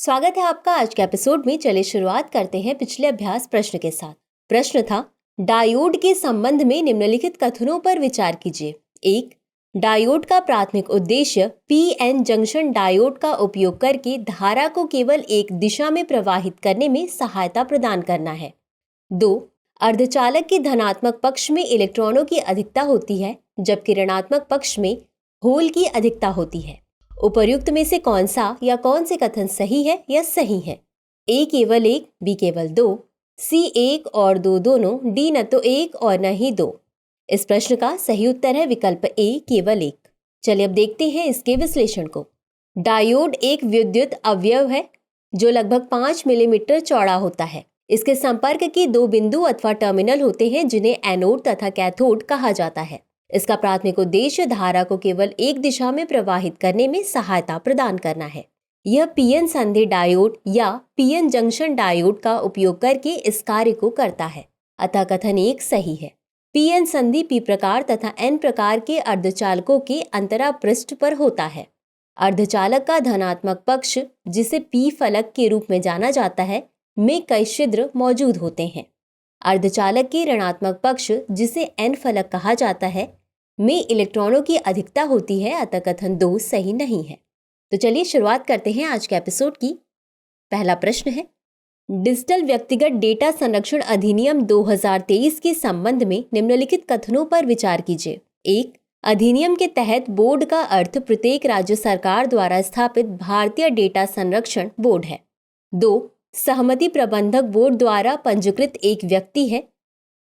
स्वागत है आपका आज के एपिसोड में। चलिए शुरुआत करते हैं पिछले अभ्यास प्रश्न के साथ। प्रश्न था, डायोड के संबंध में निम्नलिखित कथनों पर विचार कीजिए। 1. डायोड का प्राथमिक उद्देश्य पीएन जंक्शन डायोड का उपयोग करके धारा को केवल एक दिशा में प्रवाहित करने में सहायता प्रदान करना है। 2. अर्धचालक के धनात्मक पक्ष में इलेक्ट्रॉनों की अधिकता होती है जबकि ऋणात्मक पक्ष में होल की अधिकता होती है। उपर्युक्त में से कौन सा या कौन से कथन सही है या सही है? ए केवल एक, बी केवल दो, सी एक और दो दोनों, डी न तो एक और न ही दो। इस प्रश्न का सही उत्तर है विकल्प ए केवल एक। चलिए अब देखते हैं इसके विश्लेषण को। डायोड एक विद्युत अवयव है जो लगभग 5 मिलीमीटर चौड़ा होता है। इसके संपर्क के दो बिंदु अथवा टर्मिनल होते हैं जिन्हें एनोड तथा कैथोड कहा जाता है। इसका प्राथमिक उद्देश्य धारा को केवल एक दिशा में प्रवाहित करने में सहायता प्रदान करना है। यह पीएन संधि डायोड या पीएन जंक्शन डायोड का उपयोग करके इस कार्य को करता है। अतः कथन एक सही है। पीएन संधि पी प्रकार तथा एन प्रकार के अर्धचालकों के अंतरा पृष्ठ पर होता है। अर्धचालक का धनात्मक पक्ष, जिसे पी फलक के रूप में जाना जाता है, में कई छिद्र मौजूद होते हैं। अर्धचालक के ऋणात्मक पक्ष, जिसे एन फलक कहा जाता है, में इलेक्ट्रॉनों की अधिकता होती है। अतः कथन 2 सही नहीं है। तो चलिए शुरुआत करते हैं आज के एपिसोड की। पहला प्रश्न है, डिजिटल व्यक्तिगत डेटा संरक्षण अधिनियम 2023 के संबंध में निम्नलिखित कथनों पर विचार कीजिए। 1. अधिनियम के तहत बोर्ड का अर्थ प्रत्येक राज्य सरकार द्वारा स्थापित भारतीय डेटा संरक्षण बोर्ड है। 2. सहमति प्रबंधक बोर्ड द्वारा पंजीकृत एक व्यक्ति है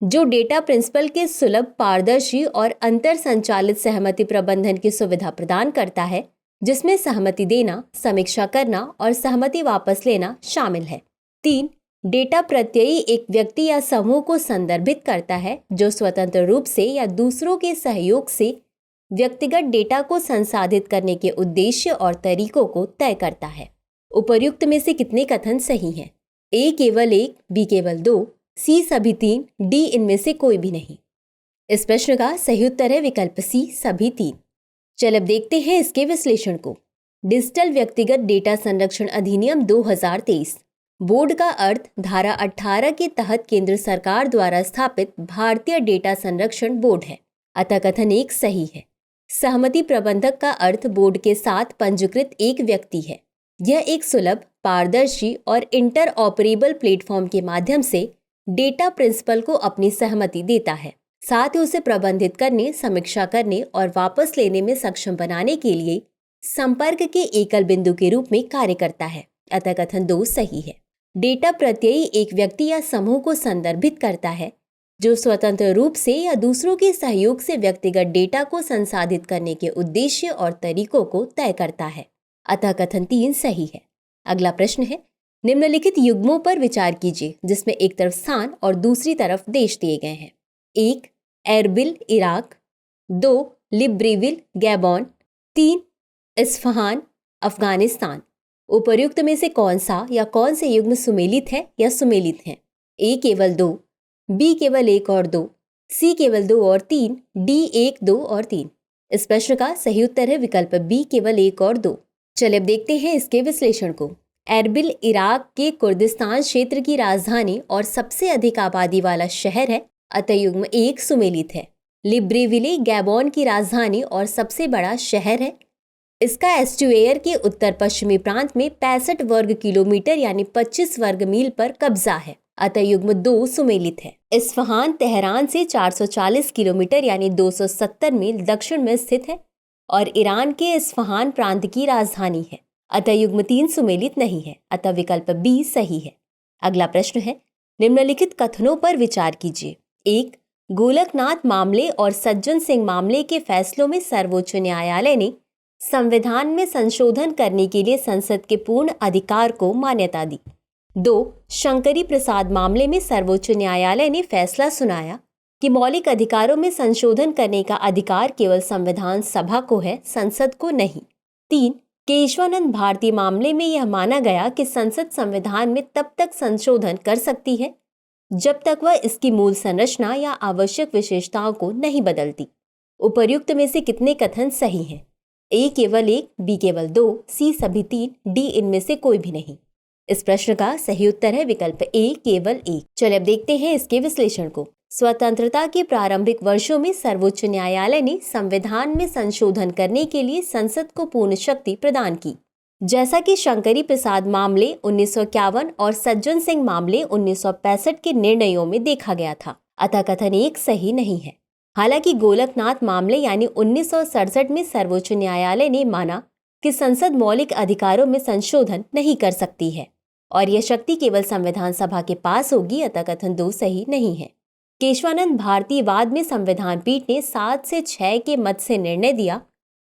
जो डेटा प्रिंसिपल के सुलभ, पारदर्शी और अंतर संचालित सहमति प्रबंधन की सुविधा प्रदान करता है, जिसमें सहमति देना, समीक्षा करना और सहमति वापस लेना शामिल है। 3. डेटा प्रत्ययी एक व्यक्ति या समूह को संदर्भित करता है जो स्वतंत्र रूप से या दूसरों के सहयोग से व्यक्तिगत डेटा को संसाधित करने के उद्देश्य और तरीकों को तय करता है। उपर्युक्त में से कितने कथन सही हैं? ए केवल एक, बी केवल दो, सी सभी 3, डी इनमें से कोई भी नहीं। इस प्रश्न का सही उत्तर है विकल्प सी सभी 3। चल अब देखते हैं इसके विश्लेषण को। डिजिटल व्यक्तिगत डेटा संरक्षण अधिनियम 2023 बोर्ड का अर्थ धारा 18 के तहत केंद्र सरकार द्वारा स्थापित भारतीय डेटा संरक्षण बोर्ड है। अतः कथन एक सही है। सहमति प्रबंधक का अर्थ बोर्ड के साथ पंजीकृत एक व्यक्ति है। यह एक सुलभ, पारदर्शी और इंटर ऑपरेबल प्लेटफॉर्म के माध्यम से डेटा प्रिंसिपल को अपनी सहमति देता है, साथ ही उसे प्रबंधित करने, समीक्षा करने और वापस लेने में सक्षम बनाने के लिए संपर्क के एकल बिंदु के रूप में कार्य करता है। अतः कथन 2 सही है। डेटा प्रत्ययी एक व्यक्ति या समूह को संदर्भित करता है जो स्वतंत्र रूप से या दूसरों के सहयोग से व्यक्तिगत डेटा को संसाधित करने के उद्देश्य और तरीकों को तय करता है। अतः कथन 3 सही है। अगला प्रश्न है, निम्नलिखित युग्मों पर विचार कीजिए जिसमें एक तरफ स्थान और दूसरी तरफ देश दिए गए हैं। 1. Erbil Iraq, 2. Libreville Gabon, 3. Isfahan Afghanistan. उपर्युक्त में से कौन सा या कौन से युग्म सुमेलित है या सुमेलित हैं? ए केवल 2, बी केवल 1 और 2, सी केवल 2 और 3, डी 1, 2 और 3। इस प्रश्न का सही उत्तर है विकल्प बी केवल 1 और 2। चलिए अब देखते हैं इसके विश्लेषण को। एरबिल इराक के कुर्दिस्तान क्षेत्र की राजधानी और सबसे अधिक आबादी वाला शहर है। अतः युग्म 1 सुमेलित है। लिब्रेविले गैबॉन की राजधानी और सबसे बड़ा शहर है। इसका एस्टुएयर के उत्तर पश्चिमी प्रांत में 65 वर्ग किलोमीटर यानी 25 वर्ग मील पर कब्जा है। अतः युग्म 2 सुमेलित है। इस्फहान तेहरान से 440 किलोमीटर यानी 270 मील दक्षिण में स्थित है और ईरान के इस्फहान प्रांत की राजधानी है। अतः युग्म 3 सुमेलित नहीं है। अतः विकल्प बी सही है। अगला प्रश्न है, निम्नलिखित कथनों पर विचार कीजिए। 1. गोलकनाथ मामले और सज्जन सिंह मामले के फैसलों में सर्वोच्च न्यायालय ने संविधान में संशोधन करने के लिए संसद के पूर्ण अधिकार को मान्यता दी। 2. शंकरी प्रसाद मामले में सर्वोच्च न्यायालय ने फैसला सुनाया कि मौलिक अधिकारों में संशोधन करने का अधिकार केवल संविधान सभा को है, संसद को नहीं। 3. केशवानंद भारती मामले में यह माना गया कि संसद संविधान में तब तक संशोधन कर सकती है जब तक वह इसकी मूल संरचना या आवश्यक विशेषताओं को नहीं बदलती। उपर्युक्त में से कितने कथन सही हैं? ए केवल एक, बी केवल दो, सी सभी तीन, डी इनमें से कोई भी नहीं। इस प्रश्न का सही उत्तर है विकल्प ए केवल एक। चलिए अब देखते हैं इसके विश्लेषण को। स्वतंत्रता के प्रारंभिक वर्षों में सर्वोच्च न्यायालय ने संविधान में संशोधन करने के लिए संसद को पूर्ण शक्ति प्रदान की, जैसा कि शंकरी प्रसाद मामले 1951 और सज्जन सिंह मामले 1965 के निर्णयों में देखा गया था। अतः कथन एक सही नहीं है। हालांकि गोलकनाथ मामले यानी 1967 में सर्वोच्च न्यायालय ने माना कि संसद मौलिक अधिकारों में संशोधन नहीं कर सकती है और यह शक्ति केवल संविधान सभा के पास होगी। अतः कथन दो सही नहीं है। केशवानंद भारतीयवाद में संविधान पीठ ने 7 से 6 के मत से निर्णय दिया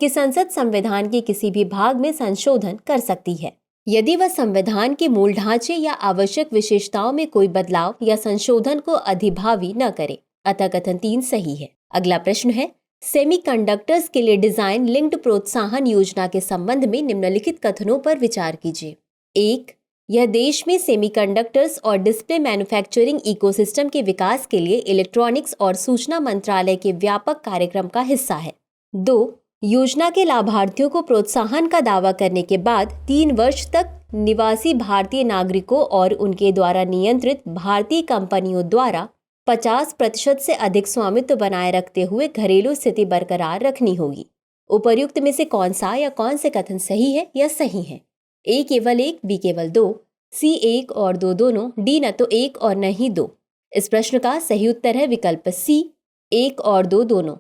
कि संसद संविधान के किसी भी भाग में संशोधन कर सकती है यदि वह संविधान के मूल ढांचे या आवश्यक विशेषताओं में कोई बदलाव या संशोधन को अधिभावी न करे। अतः कथन 3 सही है। अगला प्रश्न है, सेमीकंडक्टर्स के लिए डिजाइन लिंक्ड प्रोत्साहन योजना के संबंध में निम्नलिखित कथनों पर विचार कीजिए। 1. यह देश में सेमीकंडक्टर्स और डिस्प्ले मैन्युफैक्चरिंग इकोसिस्टम के विकास के लिए इलेक्ट्रॉनिक्स और सूचना मंत्रालय के व्यापक कार्यक्रम का हिस्सा है। 2. योजना के लाभार्थियों को प्रोत्साहन का दावा करने के बाद 3 वर्ष तक निवासी भारतीय नागरिकों और उनके द्वारा नियंत्रित भारतीय कंपनियों द्वारा 50% से अधिक स्वामित्व बनाए रखते हुए घरेलू स्थिति बरकरार रखनी होगी। उपर्युक्त में से कौन सा या कौन से कथन सही है या सही है? ए केवल एक, बी केवल दो, सी एक और दो दोनों, डी न तो एक और न ही दो। इस प्रश्न का सही उत्तर है विकल्प सी, एक और दो दोनों।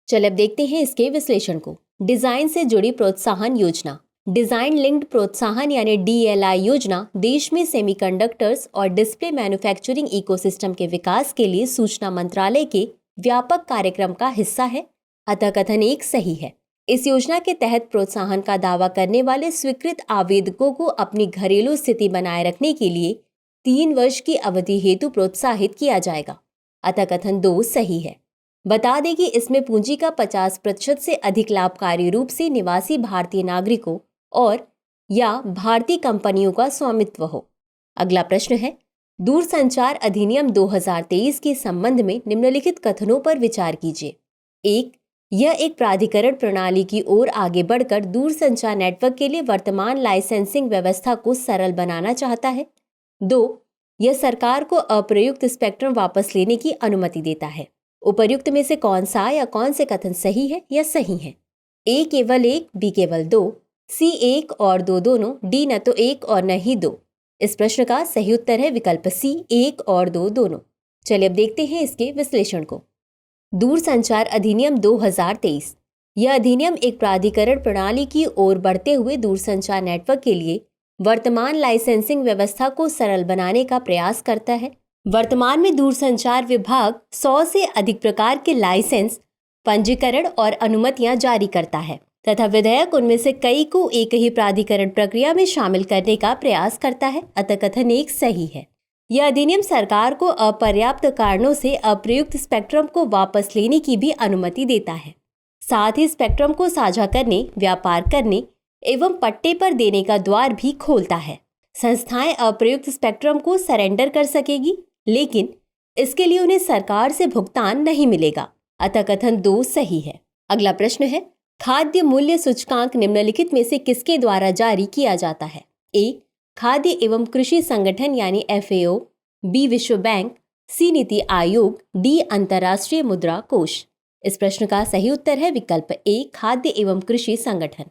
चलिए अब देखते हैं इसके विश्लेषण को। डिजाइन से जुड़ी प्रोत्साहन योजना। डिजाइन लिंक्ड प्रोत्साहन यानी DLI योजना देश में सेमीकंडक्टर्स और डिस्प्ले मैन्युफैक्चरिंग इकोसिस्टम के विकास के लिए सूचना मंत्रालय के व्यापक कार्यक्रम का हिस्सा है। अतः कथन एक सही है। इस योजना के तहत प्रोत्साहन का दावा करने वाले स्वीकृत आवेदकों को अपनी घरेलू स्थिति बनाए रखने के लिए 3 वर्ष की अवधि हेतु प्रोत्साहित किया जाएगा। अतः कथन 2 सही है। बता दें कि इसमें पूंजी का 50% से अधिक लाभकारी रूप से निवासी भारतीय नागरिकों और या भारतीय कंपनियों का स्वामित्व हो। अगला प्रश्न है, दूरसंचार अधिनियम 2023 के संबंध में निम्नलिखित कथनों पर विचार कीजिए। 1. यह एक प्राधिकरण प्रणाली की ओर आगे बढ़कर दूरसंचार नेटवर्क के लिए वर्तमान लाइसेंसिंग व्यवस्था को सरल बनाना चाहता है। 2. यह सरकार को अप्रयुक्त स्पेक्ट्रम वापस लेने की अनुमति देता है। उपर्युक्त में से कौन सा या कौन से कथन सही है या सही है? ए केवल एक, बी केवल दो, सी एक और दो दोनों, डी न तो एक और न ही दो। इस प्रश्न का सही उत्तर है विकल्प सी, एक और दो दोनों। चलिए अब देखते हैं इसके विश्लेषण को। दूरसंचार अधिनियम 2023। यह अधिनियम एक प्राधिकरण प्रणाली की ओर बढ़ते हुए दूरसंचार नेटवर्क के लिए वर्तमान लाइसेंसिंग व्यवस्था को सरल बनाने का प्रयास करता है। वर्तमान में दूरसंचार विभाग 100 से अधिक प्रकार के लाइसेंस, पंजीकरण और अनुमतियां जारी करता है तथा विधेयक उनमें से कई को एक ही प्राधिकरण प्रक्रिया में शामिल करने का प्रयास करता है। अतः कथन एक सही है। यह अधिनियम सरकार को अपर्याप्त कारणों से अप्रयुक्त स्पेक्ट्रम को वापस लेने की भी अनुमति देता है। साथ ही स्पेक्ट्रम को साझा करने, व्यापार करने एवं पट्टे पर देने का द्वार भी खोलता है। संस्थाएं अप्रयुक्त स्पेक्ट्रम को सरेंडर कर सकेगी, लेकिन इसके लिए उन्हें सरकार से भुगतान नहीं मिलेगा। अतः कथन 2 सही है। अगला प्रश्न है, खाद्य मूल्य सूचकांक निम्नलिखित में से किसके द्वारा जारी किया जाता है? ए. खाद्य एवं कृषि संगठन यानी FAO, बी. विश्व बैंक, सी. नीति आयोग, डी. अंतर्राष्ट्रीय मुद्रा कोष। इस प्रश्न का सही उत्तर है विकल्प ए, खाद्य एवं कृषि संगठन।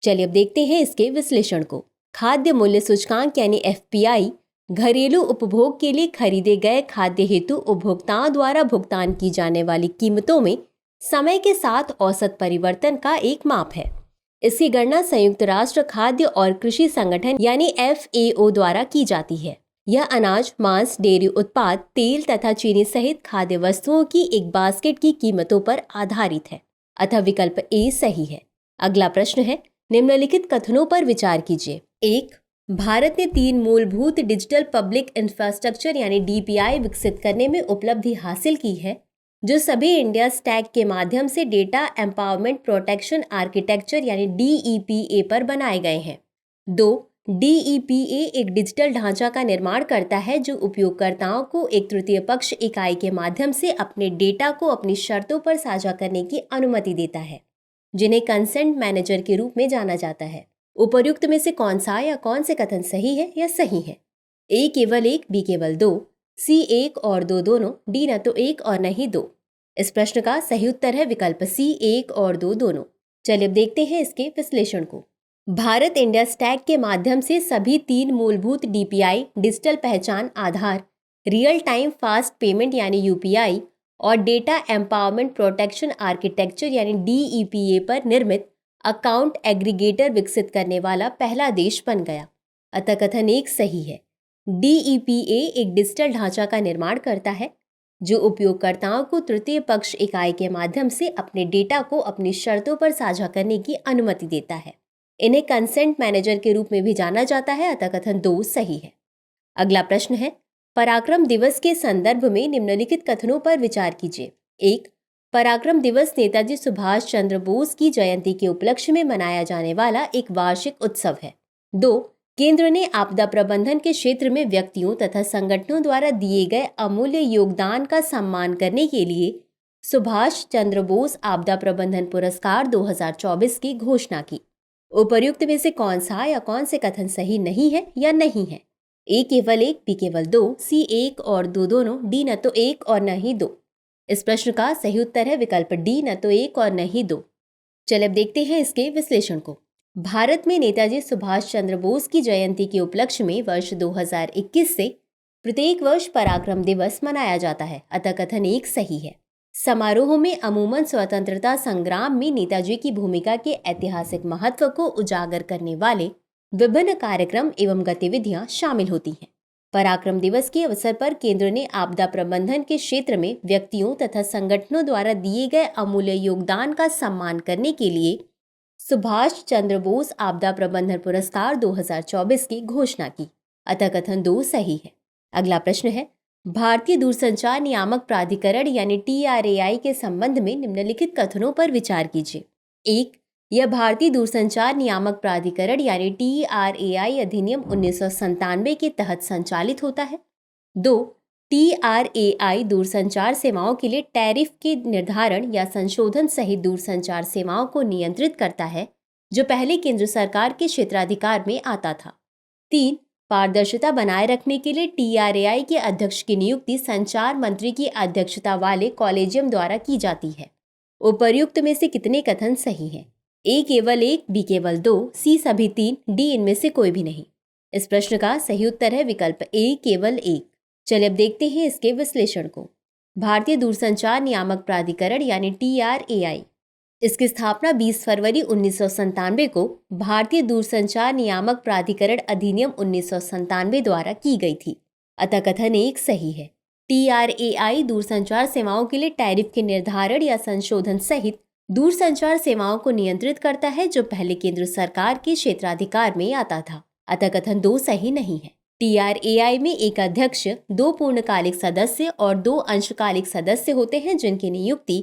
चलिए अब देखते हैं इसके विश्लेषण को। खाद्य मूल्य सूचकांक यानी FPI घरेलू उपभोग के लिए खरीदे गए खाद्य हेतु उपभोक्ताओं द्वारा भुगतान की जाने वाली कीमतों में समय के साथ औसत परिवर्तन का एक माप है। इसकी गणना संयुक्त राष्ट्र खाद्य और कृषि संगठन यानी FAO द्वारा की जाती है। यह अनाज, मांस, डेयरी उत्पाद, तेल तथा चीनी सहित खाद्य वस्तुओं की एक बास्केट की कीमतों पर आधारित है। अतः विकल्प ए सही है। अगला प्रश्न है, निम्नलिखित कथनों पर विचार कीजिए। 1. भारत ने 3 मूलभूत डिजिटल पब्लिक इंफ्रास्ट्रक्चर यानी DPI विकसित करने में उपलब्धि हासिल की है, जो सभी इंडिया स्टैक के माध्यम से डेटा एम्पावरमेंट प्रोटेक्शन आर्किटेक्चर यानी DEPA पर बनाए गए हैं। 2. DEPA एक डिजिटल ढांचा का निर्माण करता है जो उपयोगकर्ताओं को एक तृतीय पक्ष इकाई के माध्यम से अपने डेटा को अपनी शर्तों पर साझा करने की अनुमति देता है। जिन्हें कंसेंट मैनेजर के रूप में जाना जाता है। उपर्युक्त में से कौन सा या कौन से कथन सही है या सही है? ए केवल एक, बी केवल दो, सी एक और दो दोनों, डी न तो एक और न ही दो। इस प्रश्न का सही उत्तर है विकल्प सी, एक और दो दोनों। चलिए अब देखते हैं इसके विश्लेषण को। भारत इंडिया स्टैक के माध्यम से सभी 3 मूलभूत डीपीआई, डिजिटल पहचान आधार, रियल टाइम फास्ट पेमेंट यानी यूपीआई और डेटा एम्पावरमेंट प्रोटेक्शन आर्किटेक्चर यानी डीईपीए पर निर्मित अकाउंट एग्रीगेटर विकसित करने वाला पहला देश बन गया। अतः कथन एक सही है। डीईपीए एक डिजिटल ढांचा का निर्माण करता है जो उपयोगकर्ताओं को तृतीय पक्ष इकाई के माध्यम से अपने डेटा को अपनी शर्तों पर साझा करने की अनुमति देता है। इन्हें कंसेंट मैनेजर के रूप में भी जाना जाता है। अतः कथन 2 सही है। अगला प्रश्न है, पराक्रम दिवस के संदर्भ में निम्नलिखित कथनों पर विचार कीजिए। 1. पराक्रम दिवस नेताजी सुभाष चंद्र बोस की जयंती के उपलक्ष्य में मनाया जाने वाला एक वार्षिक उत्सव है। 2. केंद्र ने आपदा प्रबंधन के क्षेत्र में व्यक्तियों तथा संगठनों द्वारा दिए गए अमूल्य योगदान का सम्मान करने के लिए सुभाष चंद्र बोस आपदा प्रबंधन पुरस्कार 2024 की घोषणा की। उपर्युक्त में से कौन सा या कौन से कथन सही नहीं है या नहीं है? ए केवल एक, बी केवल दो, सी एक और दो दोनों, डी न तो एक और न ही दो। इस प्रश्न का सही उत्तर है विकल्प डी, न तो एक और न ही दो। चलिए अब देखते हैं इसके विश्लेषण को। भारत में नेताजी सुभाष चंद्र बोस की जयंती के उपलक्ष्य में वर्ष 2021 से प्रत्येक वर्ष पराक्रम दिवस मनाया जाता है। अतः कथन एक सही है। समारोह में अमूमन स्वतंत्रता संग्राम में नेताजी की भूमिका के ऐतिहासिक महत्व को उजागर करने वाले विभिन्न कार्यक्रम एवं गतिविधियां शामिल होती हैं। पराक्रम दिवस के अवसर पर केंद्र ने आपदा प्रबंधन के क्षेत्र में व्यक्तियों तथा संगठनों द्वारा दिए गए अमूल्य योगदान का सम्मान करने के लिए सुभाष चंद्र बोस आपदा प्रबंधन पुरस्कार 2024 की घोषणा की। अतः कथन 2 सही है। अगला प्रश्न है, भारतीय दूरसंचार नियामक प्राधिकरण यानी TRAI के संबंध में निम्नलिखित कथनों पर विचार कीजिए। 1. यह भारतीय दूरसंचार नियामक प्राधिकरण यानी TRAI अधिनियम 1997 के तहत संचालित होता है। 2. TRAI दूरसंचार सेवाओं के लिए टैरिफ के निर्धारण या संशोधन सहित दूरसंचार सेवाओं को नियंत्रित करता है जो पहले केंद्र सरकार के क्षेत्राधिकार में आता था। 3. पारदर्शिता बनाए रखने के लिए TRAI के अध्यक्ष की नियुक्ति संचार मंत्री की अध्यक्षता वाले कॉलेजियम द्वारा की जाती है। उपर्युक्त में से कितने कथन सही हैं? ए केवल एक, बी केवल दो, सी सभी 3, डी इनमें से कोई भी नहीं। इस प्रश्न का सही उत्तर है विकल्प ए केवल एक। चलिए अब देखते हैं इसके विश्लेषण को। भारतीय दूरसंचार नियामक प्राधिकरण यानी TRAI, इसकी स्थापना 20 फरवरी 1997 को भारतीय दूरसंचार नियामक प्राधिकरण अधिनियम 1997 द्वारा की गई थी। अतः कथन एक सही है। TRAI दूरसंचार सेवाओं के लिए टैरिफ के निर्धारण या संशोधन सहित दूरसंचार सेवाओं को नियंत्रित करता है जो पहले केंद्र सरकार के क्षेत्राधिकार में आता था। अतः कथन 2 सही नहीं है। TRAI में एक अध्यक्ष, 2 पूर्णकालिक सदस्य और 2 अंशकालिक सदस्य होते हैं जिनकी नियुक्ति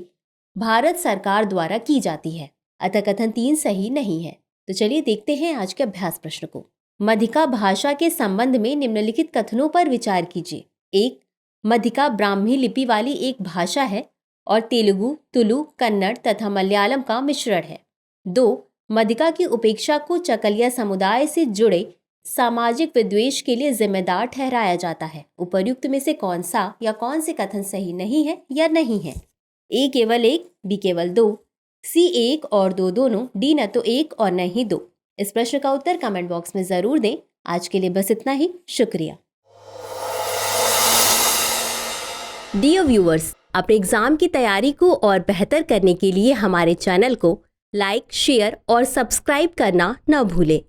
भारत सरकार द्वारा की जाती है। अतः कथन 3 सही नहीं है। तो चलिए देखते हैं आज के अभ्यास प्रश्न को। मधिका भाषा के संबंध में निम्नलिखित कथनों पर विचार कीजिए। 1. मधिका ब्राह्मी लिपि वाली एक भाषा है और तेलुगु, तुलु, कन्नड़ तथा मलयालम का मिश्रण है। 2. मधिका की उपेक्षा को चकलिया समुदाय से जुड़े सामाजिक विद्वेष के लिए जिम्मेदार ठहराया जाता है। उपर्युक्त में से कौन सा या कौन से कथन सही नहीं है या नहीं है? ए केवल एक, बी केवल दो, सी एक और दो दोनों, डी न तो एक और न ही दो। इस प्रश्न का उत्तर कमेंट बॉक्स में जरूर दें। आज के लिए बस इतना ही। शुक्रिया। डियर व्यूअर्स, अपने एग्जाम की तैयारी को और बेहतर करने के लिए हमारे चैनल को लाइक, शेयर और सब्सक्राइब करना न भूलें।